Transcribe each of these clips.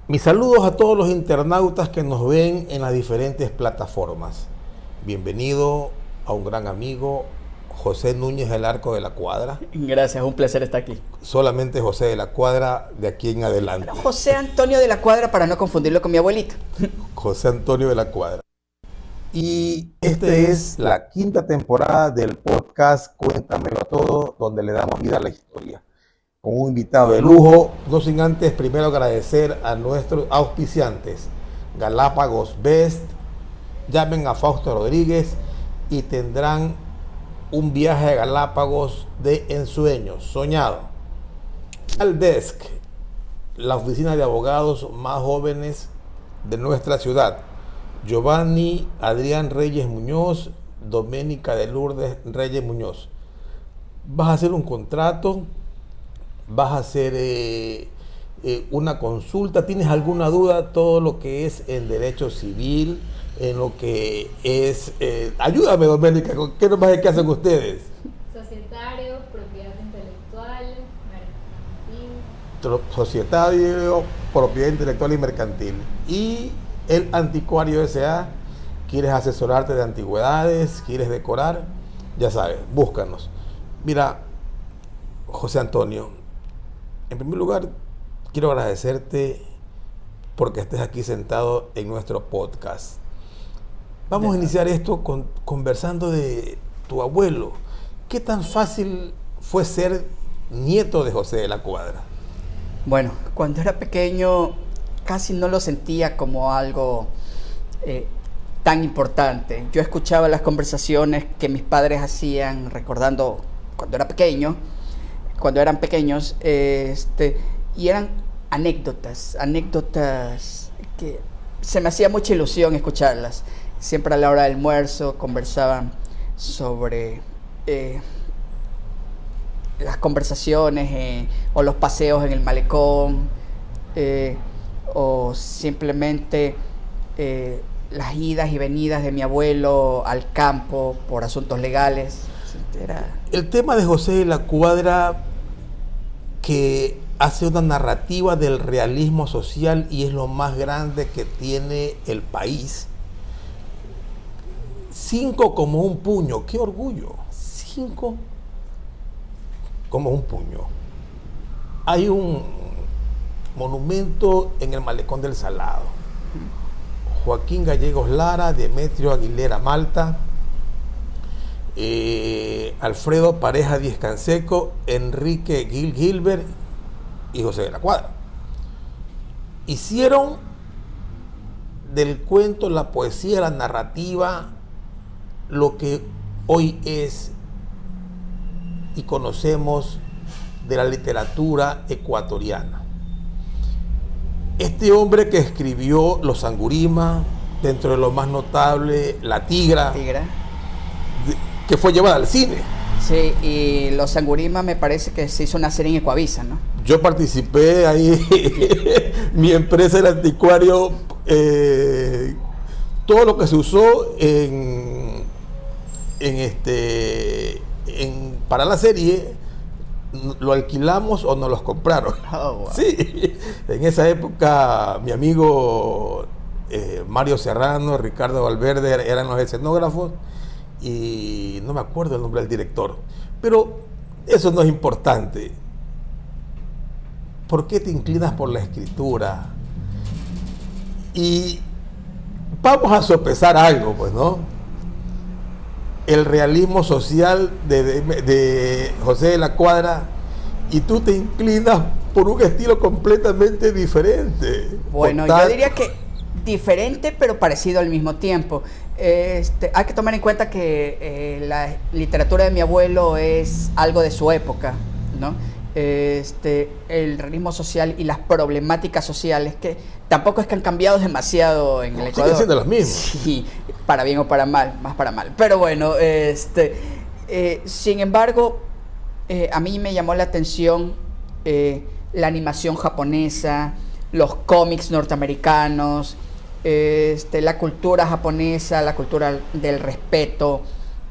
Mis saludos a todos los internautas que nos ven en las diferentes plataformas. Bienvenido a un gran amigo, José Núñez del Arco de la Cuadra. Gracias, un placer estar aquí. Solamente José de la Cuadra de aquí en adelante. Bueno, José Antonio de la Cuadra, para no confundirlo con mi abuelito. José Antonio de la Cuadra. Y esta es la quinta temporada del podcast Cuéntamelo Todo, donde le damos vida a la historia. Con un invitado de lujo, no sin antes primero agradecer a nuestros auspiciantes, Galápagos Best. Llamen a Fausto Rodríguez y tendrán un viaje a Galápagos de ensueño, soñado. Aldesk, la oficina de abogados más jóvenes de nuestra ciudad. Giovanni Adrián Reyes Muñoz, Doménica de Lourdes Reyes Muñoz. Vas a hacer un contrato, vas a hacer una consulta, tienes alguna duda, todo lo que es en derecho civil, en lo que es... ayúdame, Doménica, ¿qué nomás es que hacen ustedes? Societario, propiedad intelectual, mercantil. Societario, propiedad intelectual y mercantil. Y el Anticuario S.A., ¿quieres asesorarte de antigüedades? ¿Quieres decorar? Ya sabes, búscanos. Mira, José Antonio, en primer lugar, quiero agradecerte porque estés aquí sentado en nuestro podcast. Vamos a iniciar esto conversando de tu abuelo. ¿Qué tan fácil fue ser nieto de José de la Cuadra? Bueno, cuando era pequeño casi no lo sentía como algo tan importante. Yo escuchaba las conversaciones que mis padres hacían recordando cuando era pequeño, cuando eran pequeños, y eran anécdotas que se me hacía mucha ilusión escucharlas. Siempre a la hora del almuerzo conversaban sobre las conversaciones o los paseos en el malecón, o simplemente las idas y venidas de mi abuelo al campo por asuntos legales. El tema de José de la Cuadra, que hace una narrativa del realismo social y es lo más grande que tiene el país. 5 como un puño, qué orgullo. 5 como un puño. Hay un monumento en el Malecón del Salado. Joaquín Gallegos Lara, Demetrio Aguilera Malta, Alfredo Pareja Díez Canseco, Enrique Gilbert y José de la Cuadra. Hicieron del cuento, la poesía, la narrativa, lo que hoy es y conocemos de la literatura ecuatoriana. Este hombre que escribió Los Angurima, dentro de lo más notable, La Tigra, que fue llevada al cine. Sí, y Los Angurima me parece que se hizo una serie en Ecuavisa, ¿no? Yo participé ahí, mi empresa, el Anticuario, todo lo que se usó para la serie, lo alquilamos o nos los compraron. Oh, wow. Sí, en esa época mi amigo Mario Serrano, Ricardo Valverde eran los escenógrafos y no me acuerdo el nombre del director, pero eso no es importante. ¿Por qué te inclinas por la escritura? Y vamos a sopesar algo, pues, ¿no? El realismo social de José de la Cuadra, y tú te inclinas por un estilo completamente diferente. Bueno, yo diría que diferente, pero parecido al mismo tiempo. Hay que tomar en cuenta que la literatura de mi abuelo es algo de su época, ¿no? El realismo social y las problemáticas sociales, que tampoco es que han cambiado demasiado en el Ecuador. Siguen siendo las mismas. Sí, para bien o para mal, más para mal. Pero bueno, sin embargo, a mí me llamó la atención la animación japonesa, los cómics norteamericanos, la cultura japonesa, la cultura del respeto,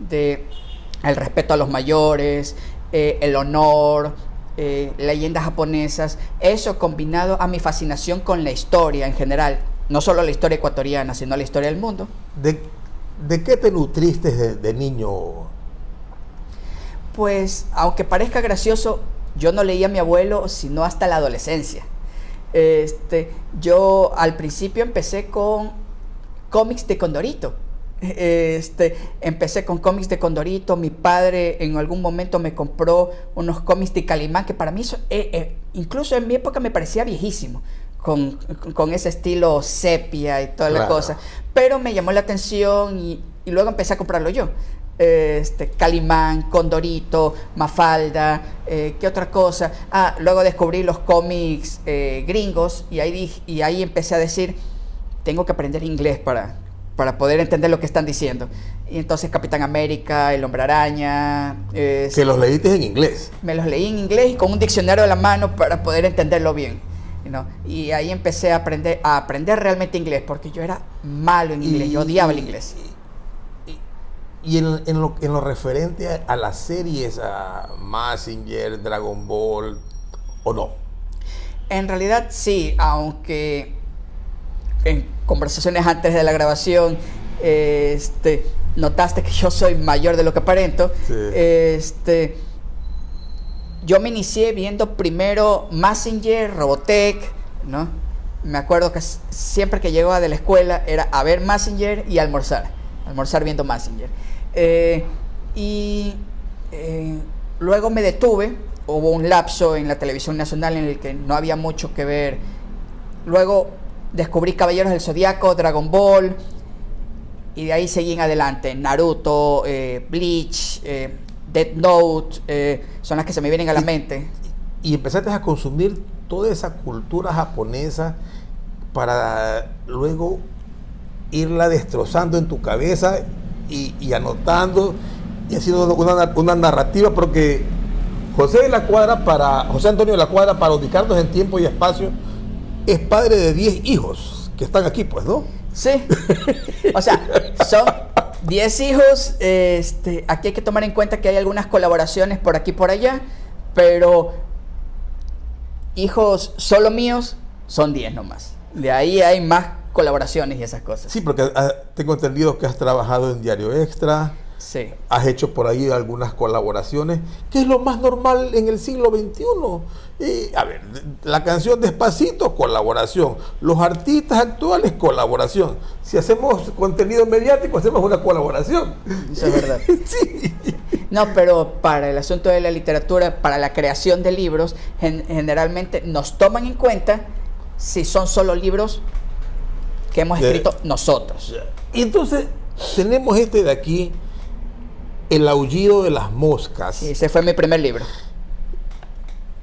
el respeto a los mayores, el honor, leyendas japonesas, eso combinado a mi fascinación con la historia en general, no solo la historia ecuatoriana, sino la historia del mundo. ¿De qué te nutriste de niño? Pues, aunque parezca gracioso, yo no leía a mi abuelo sino hasta la adolescencia. Yo al principio empecé con cómics de Condorito. Empecé con cómics de Condorito. Mi padre en algún momento me compró unos cómics de Calimán que para mí incluso en mi época me parecía viejísimo, con ese estilo sepia y toda la cosa, pero me llamó la atención y luego empecé a comprarlo yo. Calimán, Condorito, Mafalda, ¿qué otra cosa? Luego descubrí los cómics gringos y ahí empecé a decir, tengo que aprender inglés para poder entender lo que están diciendo. Y entonces Capitán América, El Hombre Araña... ¿Que los leíste en inglés? Me los leí en inglés y con un diccionario a la mano para poder entenderlo bien, ¿no? Y ahí empecé a aprender realmente inglés, porque yo era malo en inglés, yo odiaba el inglés. Y en lo referente a las series, a Mazinger, Dragon Ball, ¿o no? En realidad sí, aunque en conversaciones antes de la grabación notaste que yo soy mayor de lo que aparento. Sí. Yo me inicié viendo primero Mazinger, Robotech, ¿no? Me acuerdo que siempre que llegaba de la escuela era a ver Mazinger y almorzar viendo Mazinger. Luego me detuve, hubo un lapso en la televisión nacional en el que no había mucho que ver. Luego descubrí Caballeros del Zodiaco, Dragon Ball, y de ahí seguí en adelante. Naruto, Bleach, Death Note, son las que se me vienen a la mente. Y empezaste a consumir toda esa cultura japonesa para luego irla destrozando en tu cabeza y anotando y haciendo una narrativa, porque José Antonio de la Cuadra, para ubicarnos en tiempo y espacio, es padre de 10 hijos que están aquí, pues, ¿no? Sí. O sea, son 10 hijos. Aquí hay que tomar en cuenta que hay algunas colaboraciones por aquí y por allá, pero hijos solo míos son 10 nomás. De ahí hay más colaboraciones y esas cosas. Sí, porque tengo entendido que has trabajado en Diario Extra. Sí. Has hecho por ahí algunas colaboraciones, que es lo más normal en el siglo XXI. A ver, la canción Despacito, colaboración. Los artistas actuales, colaboración. Si hacemos contenido mediático, hacemos una colaboración. Eso es verdad. Sí. No, pero para el asunto de la literatura, para la creación de libros, generalmente nos toman en cuenta si son solo libros que hemos escrito nosotros. Y entonces tenemos de aquí, El aullido de las moscas. Sí, ese fue mi primer libro.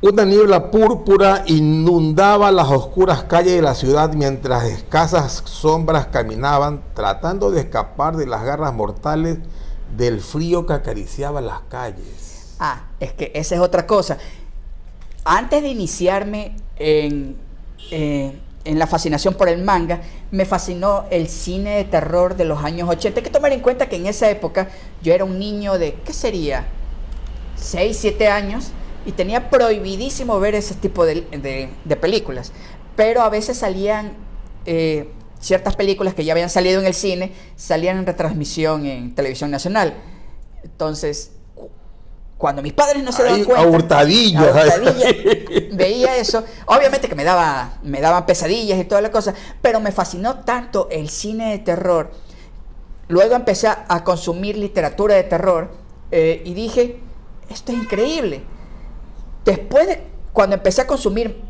Una niebla púrpura inundaba las oscuras calles de la ciudad mientras escasas sombras caminaban tratando de escapar de las garras mortales del frío que acariciaba las calles. Es que esa es otra cosa. Antes de iniciarme en la fascinación por el manga, me fascinó el cine de terror de los años 80. Hay que tomar en cuenta que en esa época yo era un niño de, ¿qué sería? 6, 7 años, y tenía prohibidísimo ver ese tipo de películas. Pero a veces salían ciertas películas que ya habían salido en el cine, salían en retransmisión en televisión nacional. Entonces, cuando mis padres no se daban cuenta, a hurtadillas, veía eso. Obviamente que me daban pesadillas y toda la cosa, pero me fascinó tanto el cine de terror. Luego empecé a consumir literatura de terror y dije, esto es increíble. Después cuando empecé a consumir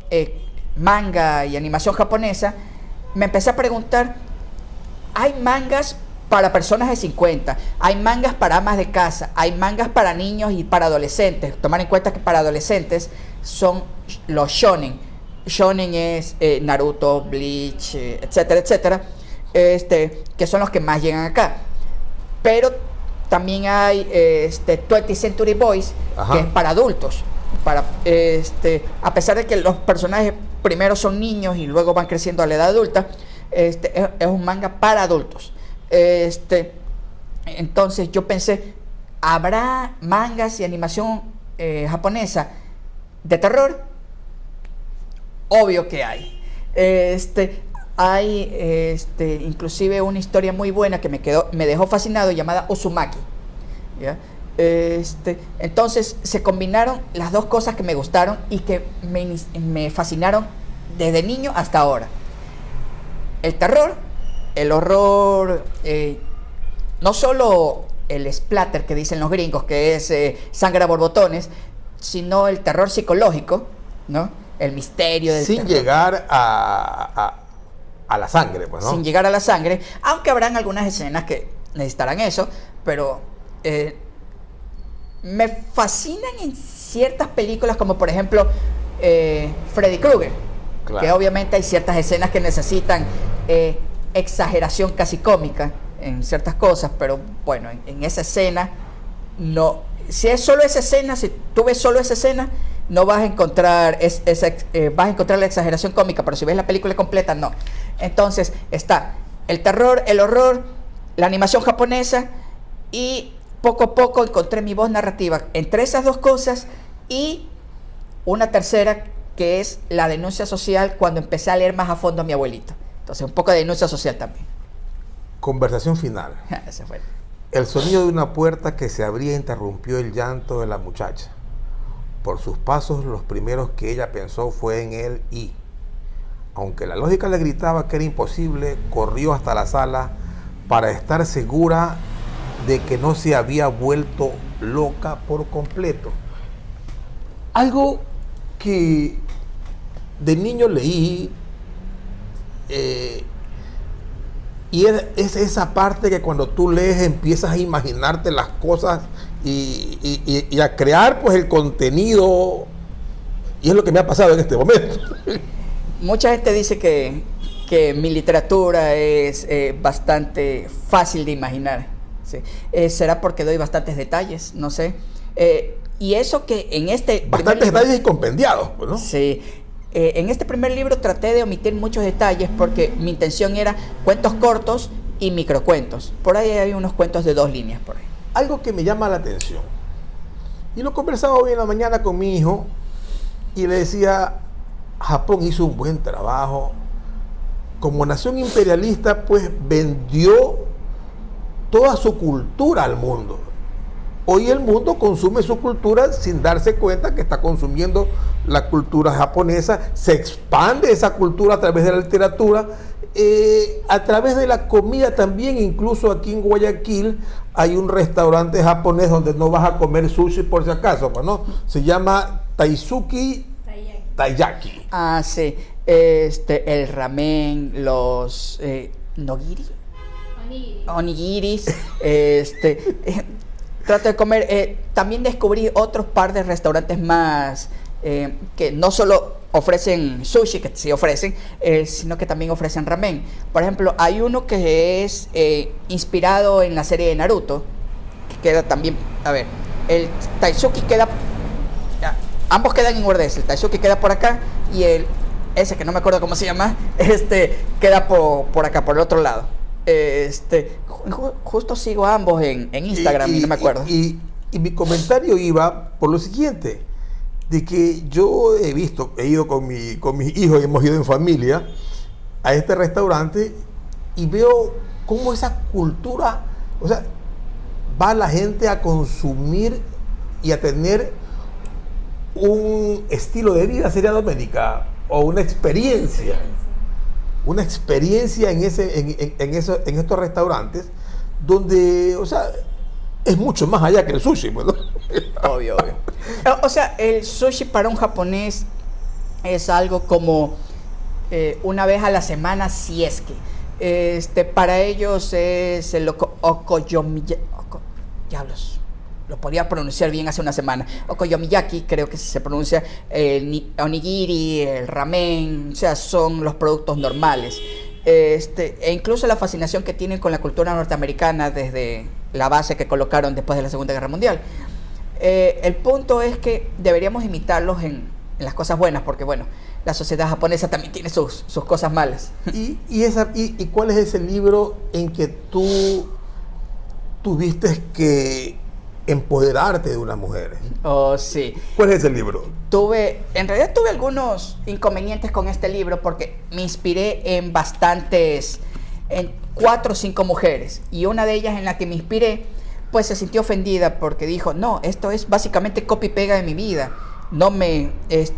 manga y animación japonesa, me empecé a preguntar, hay mangas para personas de 50, hay mangas para amas de casa, hay mangas para niños y para adolescentes. Tomar en cuenta que para adolescentes son los shonen. Shonen es Naruto, Bleach, etcétera, etcétera, que son los que más llegan acá. Pero también hay 20th Century Boys, que es para adultos. A pesar de que los personajes primero son niños y luego van creciendo a la edad adulta, es un manga para adultos. Entonces yo pensé, ¿habrá mangas y animación japonesa De terror, obvio que hay. Hay inclusive una historia muy buena que me dejó fascinado llamada Uzumaki. ¿Ya? Entonces se combinaron las dos cosas que me gustaron y que me fascinaron desde niño hasta ahora. El terror, el horror, no solo el splatter que dicen los gringos, que es sangre a borbotones, sino el terror psicológico, ¿no? El misterio del Sin terror. llegar a la sangre, pues, ¿no? Sin llegar a la sangre, aunque habrán algunas escenas que necesitarán eso, pero me fascinan en ciertas películas, como por ejemplo Freddy Krueger, Claro. que obviamente hay ciertas escenas que necesitan exageración casi cómica en ciertas cosas, pero bueno, en esa escena no. Si es solo esa escena, si tú ves solo esa escena, no vas a encontrar vas a encontrar la exageración cómica, pero si ves la película completa, no. Entonces está el terror, el horror, la animación japonesa, y poco a poco encontré mi voz narrativa entre esas dos cosas, y una tercera que es la denuncia social, cuando empecé a leer más a fondo a mi abuelito. Entonces un poco de denuncia social también. Conversación final. Ese fue. El sonido de una puerta que se abría interrumpió el llanto de la muchacha. Por sus pasos, los primeros que ella pensó fue en él y, aunque la lógica le gritaba que era imposible, corrió hasta la sala para estar segura de que no se había vuelto loca por completo. Algo que de niño leí, y es esa parte que cuando tú lees empiezas a imaginarte las cosas y a crear pues el contenido, y es lo que me ha pasado en este momento. Mucha gente dice que mi literatura es bastante fácil de imaginar. ¿Sí? Será porque doy bastantes detalles, no sé. Y eso que en este Bastantes libro, detalles y compendiados, pues, ¿no? sí, en este primer libro traté de omitir muchos detalles porque mi intención era cuentos cortos y microcuentos. Por ahí hay unos cuentos de 2 líneas por ahí. Algo que me llama la atención, y lo conversaba hoy en la mañana con mi hijo, y le decía, Japón hizo un buen trabajo. Como nación imperialista, pues vendió toda su cultura al mundo. Hoy el mundo consume su cultura sin darse cuenta que está consumiendo la cultura japonesa. Se expande esa cultura a través de la literatura, a través de la comida también. Incluso aquí en Guayaquil hay un restaurante japonés donde no vas a comer sushi por si acaso, ¿no? Se llama Taisuki Taiyaki. Ah, sí. El ramen, los nogiri, onigiris, trato de comer. También descubrí otros par de restaurantes más que no solo ofrecen sushi, que sí ofrecen, sino que también ofrecen ramen. Por ejemplo, hay uno que es inspirado en la serie de Naruto, que queda también, a ver, el Taisuki queda, ambos quedan en Guardés. El Taisuki queda por acá y ese que no me acuerdo cómo se llama, queda por acá, por el otro lado. Justo sigo a ambos en Instagram y no me acuerdo. Y mi comentario iba por lo siguiente, de que yo he ido con mis hijos, hemos ido en familia a este restaurante y veo cómo esa cultura, o sea, va la gente a consumir y a tener un estilo de vida, sería Doménica, o una experiencia en estos restaurantes donde, o sea, es mucho más allá que el sushi, ¿no? Obvio. O sea, el sushi para un japonés es algo como una vez a la semana, si es que. Para ellos es el diablos, lo podía pronunciar bien hace una semana. Okonomiyaki, creo que se pronuncia. El onigiri, el ramen, o sea, son los productos normales. E incluso la fascinación que tienen con la cultura norteamericana desde la base que colocaron después de la Segunda Guerra Mundial. El punto es que deberíamos imitarlos en las cosas buenas, porque bueno, la sociedad japonesa también tiene sus cosas malas. ¿Y cuál es ese libro en que tú tuviste que empoderarte de una mujer. Oh, sí. ¿Cuál es ese libro? En realidad tuve algunos inconvenientes con este libro porque me inspiré en 4 o 5 mujeres, y una de ellas en la que me inspiré, pues se sintió ofendida porque dijo, no, esto es básicamente copy y pega de mi vida,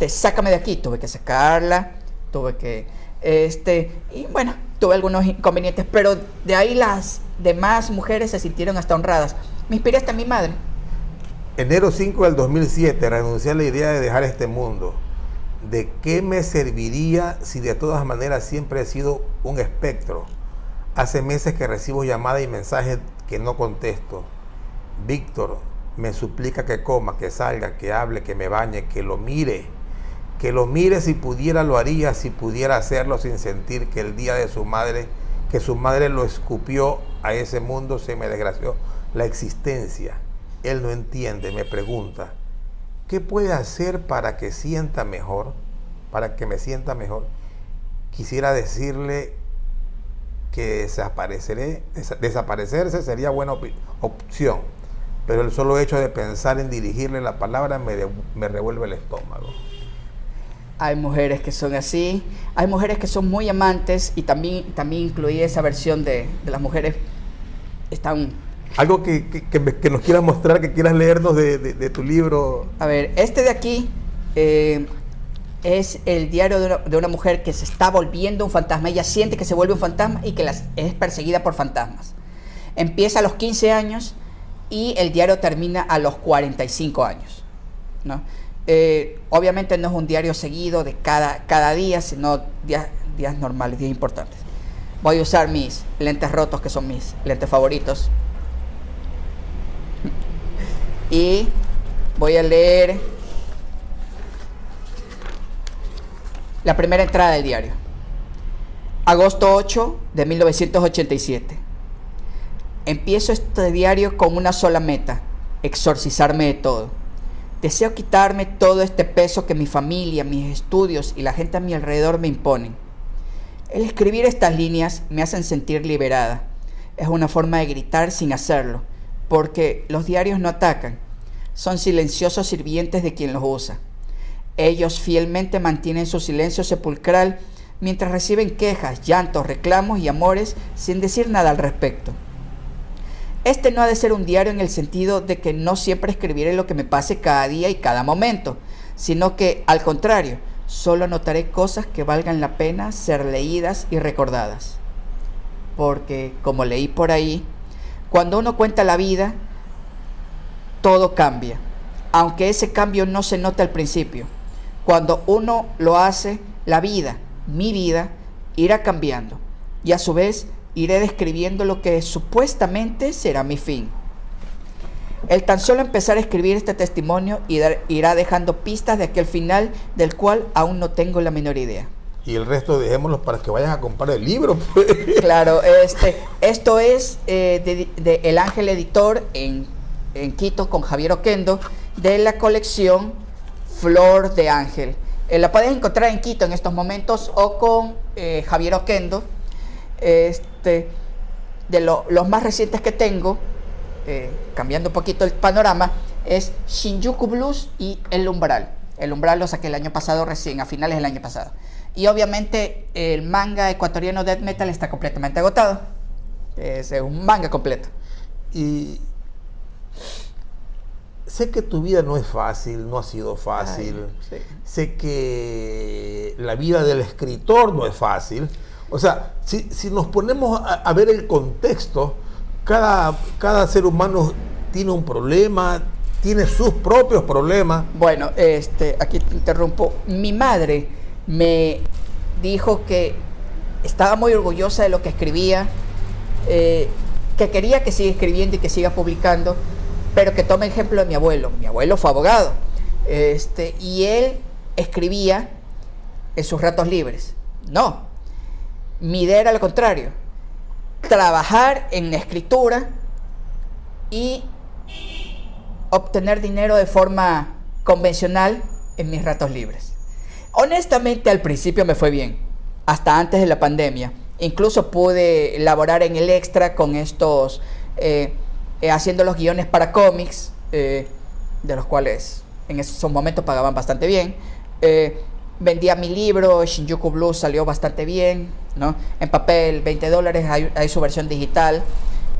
sácame de aquí. Tuve que sacarla, y bueno, tuve algunos inconvenientes, pero de ahí las demás mujeres se sintieron hasta honradas. Me inspiré hasta en mi madre. Enero 5 del 2007, renuncié a la idea de dejar este mundo. ¿De qué me serviría si de todas maneras siempre he sido un espectro? Hace meses que recibo llamadas y mensajes que no contesto. Víctor me suplica que coma, que salga, que hable, que me bañe, que lo mire. Que lo mire, si pudiera lo haría, si pudiera hacerlo sin sentir que el día de su madre lo escupió a ese mundo, se me desgració la existencia. Él no entiende, me pregunta, ¿qué puede hacer para que sienta mejor? Para que me sienta mejor. Quisiera decirle que desaparecerse sería buena opción, pero el solo hecho de pensar en dirigirle la palabra me revuelve el estómago. Hay mujeres que son así, hay mujeres que son muy amantes, y también incluí esa versión de las mujeres. Están... Algo que nos quieras mostrar, que quieras leernos de tu libro. A ver, este de aquí es el diario de una mujer que se está volviendo un fantasma. Ella siente que se vuelve un fantasma y que es perseguida por fantasmas. Empieza a los 15 años y el diario termina a los 45 años, ¿no? Obviamente no es un diario seguido de cada día, sino días normales, días importantes. Voy a usar mis lentes rotos, que son mis lentes favoritos. Y voy a leer la primera entrada del diario. Agosto 8 de 1987. Empiezo este diario con una sola meta: exorcizarme de todo. Deseo quitarme todo este peso que mi familia, mis estudios y la gente a mi alrededor me imponen. El escribir estas líneas me hacen sentir liberada. Es una forma de gritar sin hacerlo, porque los diarios no atacan, son silenciosos sirvientes de quien los usa. Ellos fielmente mantienen su silencio sepulcral mientras reciben quejas, llantos, reclamos y amores sin decir nada al respecto. Este no ha de ser un diario en el sentido de que no siempre escribiré lo que me pase cada día y cada momento, sino que, al contrario, solo anotaré cosas que valgan la pena ser leídas y recordadas. Porque, como leí por ahí, cuando uno cuenta la vida, todo cambia, aunque ese cambio no se nota al principio. Cuando uno lo hace, la vida, mi vida, irá cambiando, y a su vez iré describiendo lo que supuestamente será mi fin. El tan solo empezar a escribir este testimonio irá dejando pistas de aquel final del cual aún no tengo la menor idea. Y el resto dejémoslo para que vayan a comprar el libro, pues. Claro, esto es de El Ángel Editor en Quito, con Javier Oquendo, de la colección Flor de Ángel. La puedes encontrar en Quito en estos momentos, o con Javier Oquendo. De los más recientes que tengo, cambiando un poquito el panorama, es Shinjuku Blues y El Umbral. El Umbral lo saqué el año pasado, recién a finales del año pasado. Y obviamente el manga ecuatoriano Death Metal está completamente agotado. Es un manga completo. Y sé que tu vida no es fácil, no ha sido fácil. Ay, sí. Sé que la vida del escritor no es fácil. O sea, si nos ponemos a ver el contexto, cada ser humano tiene un problema, tiene sus propios problemas. Bueno, aquí te interrumpo. Mi madre me dijo que estaba muy orgullosa de lo que escribía, que quería que siga escribiendo y que siga publicando, pero que tome ejemplo de mi abuelo. Mi abuelo fue abogado, y él escribía en sus ratos libres. No. Mi idea era lo contrario: trabajar en la escritura y obtener dinero de forma convencional en mis ratos libres. Honestamente, al principio me fue bien, hasta antes de la pandemia. Incluso pude laborar en el extra con estos, haciendo los guiones para cómics, de los cuales en esos momentos pagaban bastante bien. Vendía mi libro, Shinjuku Blues salió bastante bien, ¿no? En papel, $20, hay su versión digital,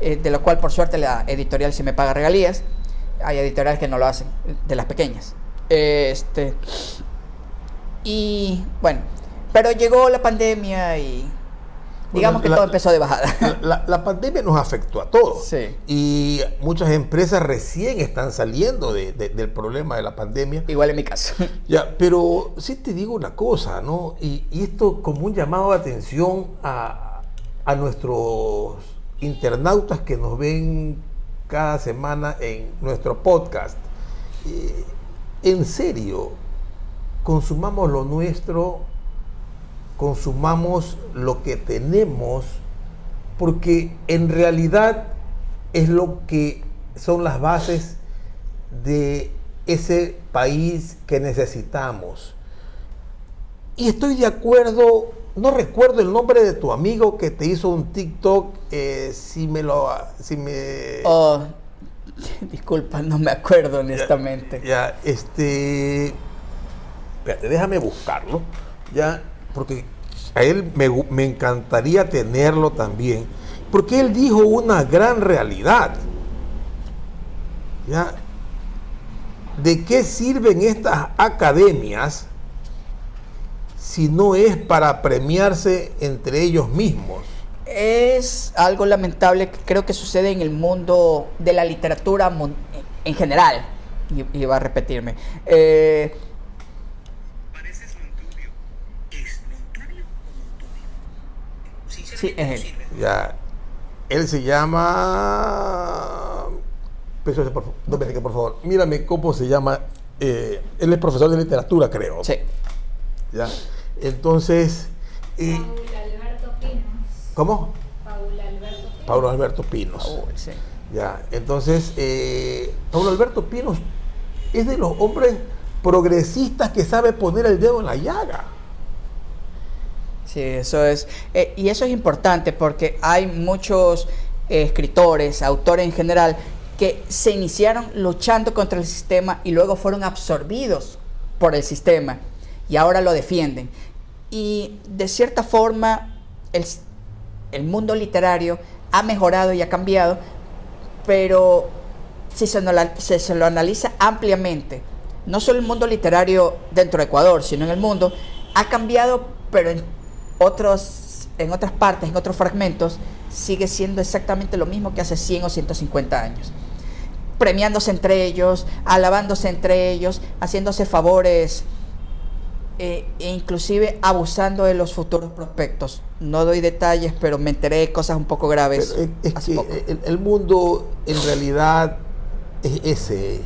de lo cual por suerte la editorial sí me paga regalías. Hay editoriales que no lo hacen, de las pequeñas. Y bueno, pero llegó la pandemia y digamos que todo empezó de bajada. La pandemia nos afectó a todos. Sí. Y muchas empresas recién están saliendo del problema de la pandemia. Igual en mi caso. Ya, pero sí te digo una cosa, ¿no? Y esto como un llamado de atención a nuestros internautas que nos ven cada semana en nuestro podcast. En serio, consumamos lo nuestro, consumamos lo que tenemos, porque en realidad es lo que son las bases de ese país que necesitamos. Y estoy de acuerdo, no recuerdo el nombre de tu amigo que te hizo un TikTok, Oh, disculpa, no me acuerdo honestamente. Espérate, déjame buscarlo, ya, porque a él me encantaría tenerlo también, porque él dijo una gran realidad, ya. ¿De qué sirven estas academias si no es para premiarse entre ellos mismos? Es algo lamentable que creo que sucede en el mundo de la literatura en general. Y va a repetirme. Pareces Monturio. ¿Es Monturio o Monturio? Sí, Sinceramente es no él. sirve. Ya, él se llama... Dominique, por favor, mírame cómo se llama. Él es profesor de literatura, creo. Sí. Ya, entonces... Paul Alberto Pinos. ¿Cómo? Paulo Paulo Alberto Pinos. Alberto Pinos. Sí. Ya, entonces, Paulo Alberto Pinos es de los hombres progresistas que sabe poner el dedo en la llaga. Sí, eso es. Y eso es importante porque hay muchos escritores, autores en general, que se iniciaron luchando contra el sistema y luego fueron absorbidos por el sistema y ahora lo defienden. Y de cierta forma, el mundo literario ha mejorado y ha cambiado, pero si se lo analiza ampliamente, no solo el mundo literario dentro de Ecuador, sino en el mundo, ha cambiado, pero en otras partes, en otros fragmentos, sigue siendo exactamente lo mismo que hace 100 o 150 años. Premiándose entre ellos, alabándose entre ellos, haciéndose favores, e inclusive abusando de los futuros prospectos. No doy detalles, pero me enteré de cosas un poco graves. Pero es hace que poco. el mundo en realidad es ese.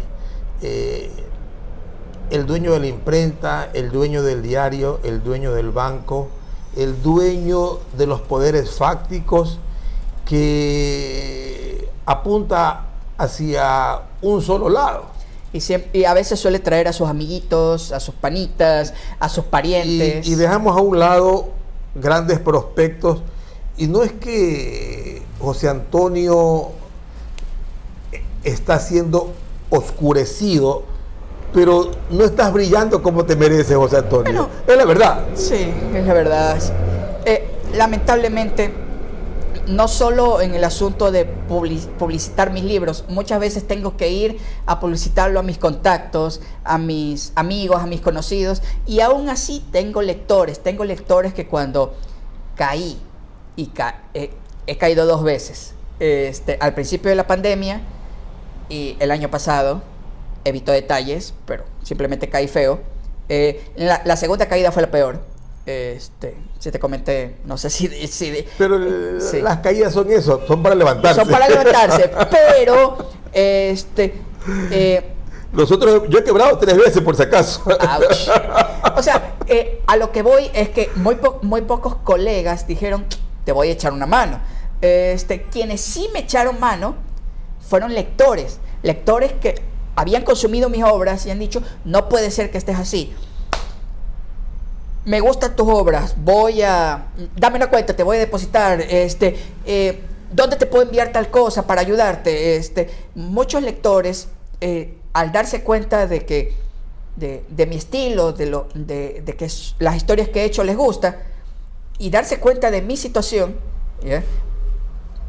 El dueño de la imprenta, el dueño del diario, el dueño del banco, el dueño de los poderes fácticos, que apunta hacia un solo lado. Y a veces suele traer a sus amiguitos, a sus panitas, a sus parientes. Y dejamos a un lado grandes prospectos. Y no es que José Antonio está siendo oscurecido, pero no estás brillando como te mereces, José Antonio. Bueno, es la verdad. Sí, es la verdad. Lamentablemente, no solo en el asunto de publicitar mis libros, muchas veces tengo que ir a publicitarlo a mis contactos, a mis amigos, a mis conocidos, y aún así tengo lectores que cuando caí, y he caído 2 veces, al principio de la pandemia y el año pasado, evito detalles, pero simplemente caí feo. La segunda caída fue la peor. Si te comenté, no sé si Pero sí. Las caídas son eso, son para levantarse. Son para levantarse, pero Nosotros, yo he quebrado 3 veces por si acaso. ouch. O sea, a lo que voy es que muy pocos colegas dijeron, te voy a echar una mano. Quienes sí me echaron mano fueron lectores que habían consumido mis obras y han dicho, no puede ser que estés así. Me gustan tus obras, dame una cuenta, te voy a depositar, ¿dónde te puedo enviar tal cosa para ayudarte? Muchos lectores al darse cuenta de que de mi estilo, de que las historias que he hecho les gusta, y darse cuenta de mi situación, ¿ya?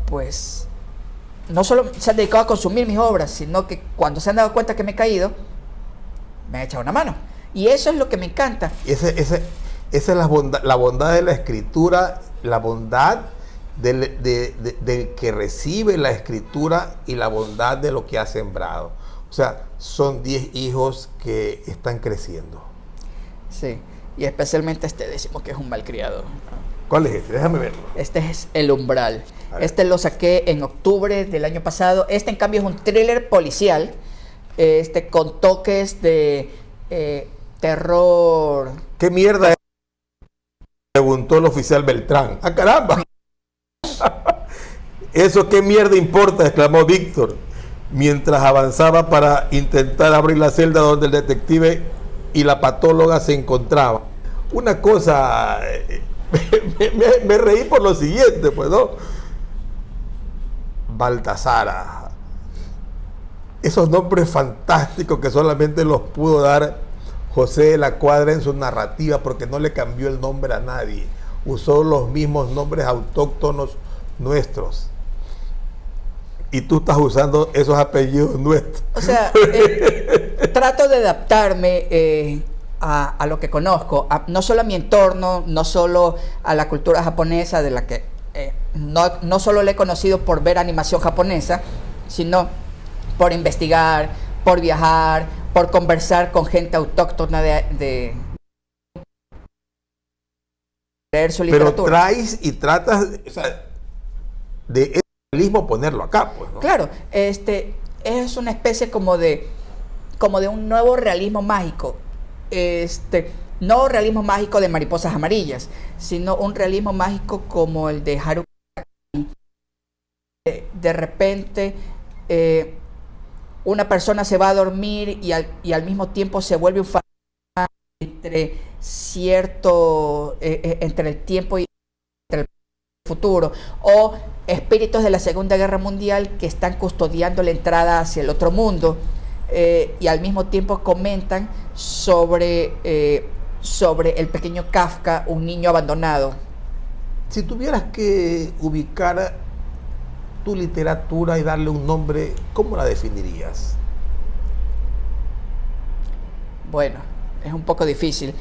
Pues no solo se han dedicado a consumir mis obras, sino que cuando se han dado cuenta que me he caído, me han echado una mano. Y eso es lo que me encanta. Esa es la bondad de la escritura, la bondad del que recibe la escritura y la bondad de lo que ha sembrado. O sea, son 10 hijos que están creciendo. Sí, y especialmente este 10º, que es un malcriado. ¿Cuál es este? Déjame verlo. Este es El Umbral. Este lo saqué en octubre del año pasado. Este, en cambio, es un thriller policial, con toques de terror. ¿Qué mierda es? Preguntó el oficial Beltrán. ¡Ah, caramba! ¿Eso qué mierda importa?, exclamó Víctor, mientras avanzaba para intentar abrir la celda donde el detective y la patóloga se encontraban. Una cosa, me reí por lo siguiente, pues, ¿no? Baltasara. Esos nombres fantásticos que solamente los pudo dar José de la Cuadra en su narrativa, porque no le cambió el nombre a nadie. Usó los mismos nombres autóctonos nuestros. Y tú estás usando esos apellidos nuestros. O sea, trato de adaptarme a lo que conozco, no solo a mi entorno, no solo a la cultura japonesa, de la que no solo la he conocido por ver animación japonesa, sino por investigar, por viajar, por conversar con gente autóctona de leer su literatura. Pero traes y tratas, o sea, de ese realismo ponerlo acá, pues, ¿no? Claro, es una especie como de un nuevo realismo mágico. No realismo mágico de mariposas amarillas, sino un realismo mágico como el de Haruki. De repente una persona se va a dormir y al mismo tiempo se vuelve un fantasma entre el tiempo y entre el futuro, o espíritus de la Segunda Guerra Mundial que están custodiando la entrada hacia el otro mundo, y al mismo tiempo comentan sobre el pequeño Kafka, un niño abandonado. Si tuvieras que ubicar tu literatura y darle un nombre, ¿cómo la definirías? Bueno, es un poco difícil.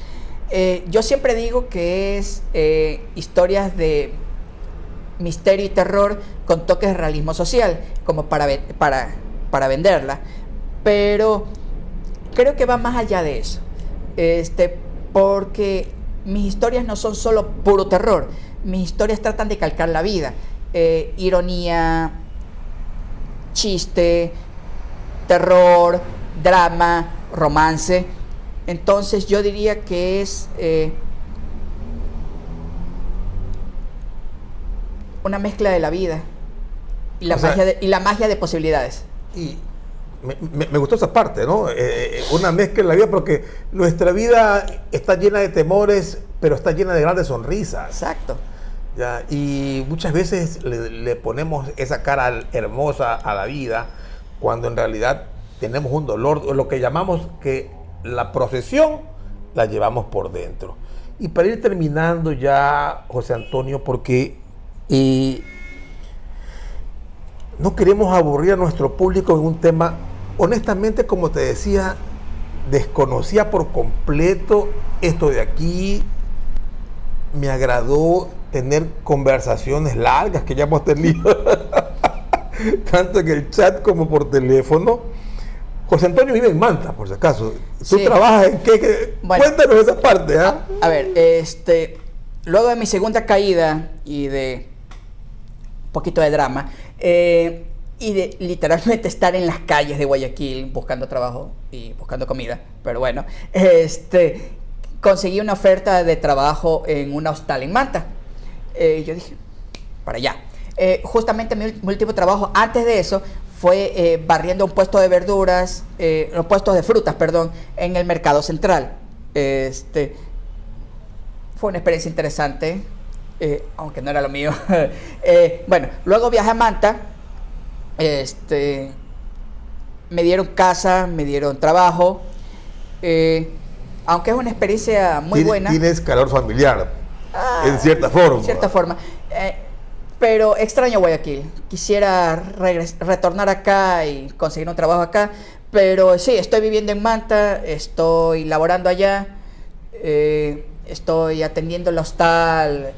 Yo siempre digo que es historias de misterio y terror con toques de realismo social, como para venderla, pero creo que va más allá de eso, porque mis historias no son solo puro terror. Mis historias tratan de calcar la vida, ironía, chiste, terror, drama, romance. Entonces yo diría que es una mezcla de la vida y la magia de posibilidades. Y me gustó esa parte, ¿no? Una mezcla de la vida, porque nuestra vida está llena de temores, pero está llena de grandes sonrisas. Exacto. ¿Ya? Y muchas veces le ponemos esa cara hermosa a la vida, cuando en realidad tenemos un dolor, lo que llamamos que la procesión la llevamos por dentro. Y para ir terminando ya, José Antonio, porque no queremos aburrir a nuestro público en un tema, honestamente, como te decía, desconocía por completo esto de aquí. Me agradó tener conversaciones largas que ya hemos tenido, tanto en el chat como por teléfono. José Antonio vive en Manta, por si acaso. ¿Tú trabajas en qué? Bueno, cuéntanos esa parte. A ver, luego de mi segunda caída y de un poquito de drama, y de literalmente estar en las calles de Guayaquil buscando trabajo y buscando comida, pero bueno, conseguí una oferta de trabajo en una hostal en Manta. Yo dije, para allá. Justamente mi último trabajo antes de eso fue barriendo un puesto de verduras, los puestos de frutas, perdón, en el Mercado Central. Fue una experiencia interesante, aunque no era lo mío. Bueno, luego viajé a Manta, me dieron casa, me dieron trabajo, aunque es una experiencia muy buena. Tienes calor familiar, en cierta forma. En cierta forma. Pero extraño Guayaquil. Quisiera retornar acá y conseguir un trabajo acá. Pero sí, estoy viviendo en Manta, estoy laborando allá, estoy atendiendo el hostal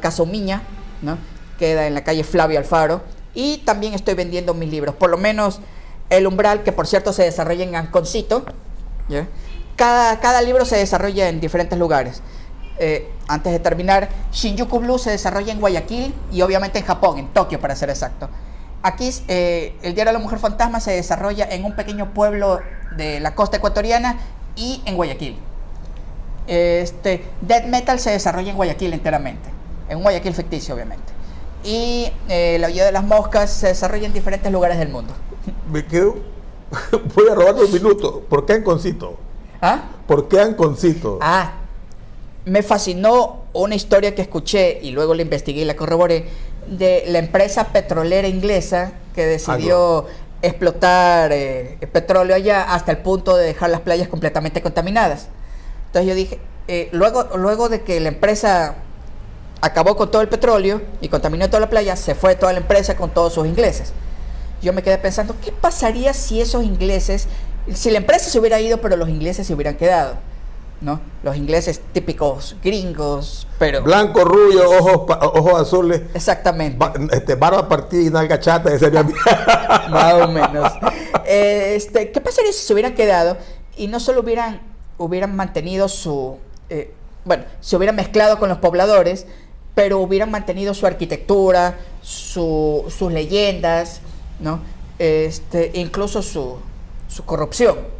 Caso Miña, ¿no? Queda en la calle Flavio Alfaro. Y también estoy vendiendo mis libros. Por lo menos El Umbral, que por cierto se desarrolla en Anconcito, ¿ya? Cada libro se desarrolla en diferentes lugares. Antes de terminar, Shinjuku Blue se desarrolla en Guayaquil y obviamente en Japón, en Tokio para ser exacto. Aquí el Diario de la Mujer Fantasma se desarrolla en un pequeño pueblo de la costa ecuatoriana y en Guayaquil. Death Metal se desarrolla en Guayaquil enteramente, en un Guayaquil ficticio obviamente. Y El Aullido de las Moscas se desarrolla en diferentes lugares del mundo. Me quedo, voy a robarme un minuto. ¿Por qué Anconcito? ¿Ah? ¿Por qué Anconcito? Me fascinó una historia que escuché y luego la investigué y la corroboré de la empresa petrolera inglesa que decidió explotar petróleo allá hasta el punto de dejar las playas completamente contaminadas. Entonces yo dije, luego de que la empresa acabó con todo el petróleo y contaminó toda la playa, se fue toda la empresa con todos sus ingleses. Yo me quedé pensando, ¿qué pasaría si esos ingleses, si la empresa se hubiera ido pero los ingleses se hubieran quedado? ¿No? Los ingleses típicos gringos, pero... Blanco, rubio, ojos azules. Exactamente. Barba partida y nalga chata, ese sería más o menos. ¿Qué pasaría si se hubieran quedado y no solo hubieran mantenido se hubieran mezclado con los pobladores, pero hubieran mantenido su arquitectura, sus leyendas, ¿no? Incluso su corrupción?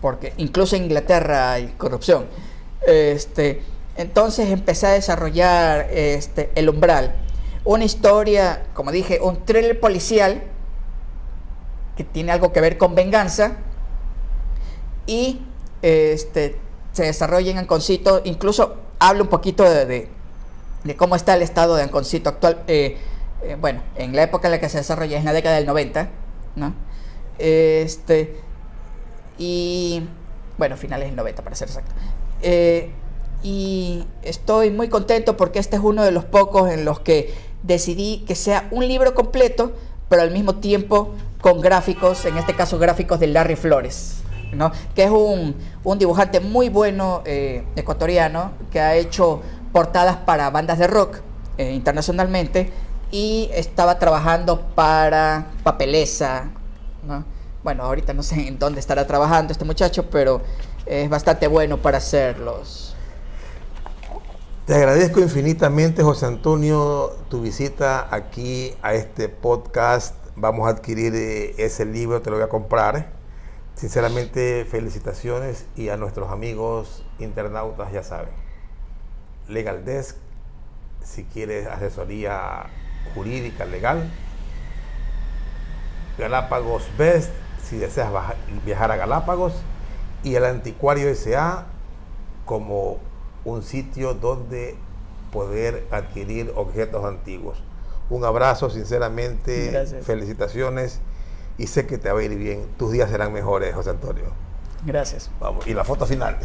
Porque incluso en Inglaterra hay corrupción. Entonces empecé a desarrollar El Umbral. Una historia, como dije, un thriller policial que tiene algo que ver con venganza. Y se desarrolla en Anconcito. Incluso hablo un poquito de cómo está el estado de Anconcito actual. Bueno, en la época en la que se desarrolla es en la década del 90, ¿no? Y bueno, finales del 90 para ser exacto. Y estoy muy contento porque este es uno de los pocos en los que decidí que sea un libro completo, pero al mismo tiempo con gráficos, en este caso gráficos de Larry Flores, ¿no? Que es un dibujante muy bueno, ecuatoriano, que ha hecho portadas para bandas de rock internacionalmente, y estaba trabajando para Papelesa, ¿no? Bueno, ahorita no sé en dónde estará trabajando este muchacho, pero es bastante bueno para hacerlos. Te agradezco infinitamente, José Antonio, tu visita aquí a este podcast. Vamos a adquirir ese libro, te lo voy a comprar. Sinceramente, felicitaciones, y a nuestros amigos internautas, ya saben, Legal Desk, si quieres asesoría jurídica, legal. Galápagos Best, si deseas viajar a Galápagos, y el Anticuario S.A. como un sitio donde poder adquirir objetos antiguos. Un abrazo, sinceramente. Gracias. Felicitaciones, y sé que te va a ir bien. Tus días serán mejores, José Antonio. Gracias. Vamos, y la foto final.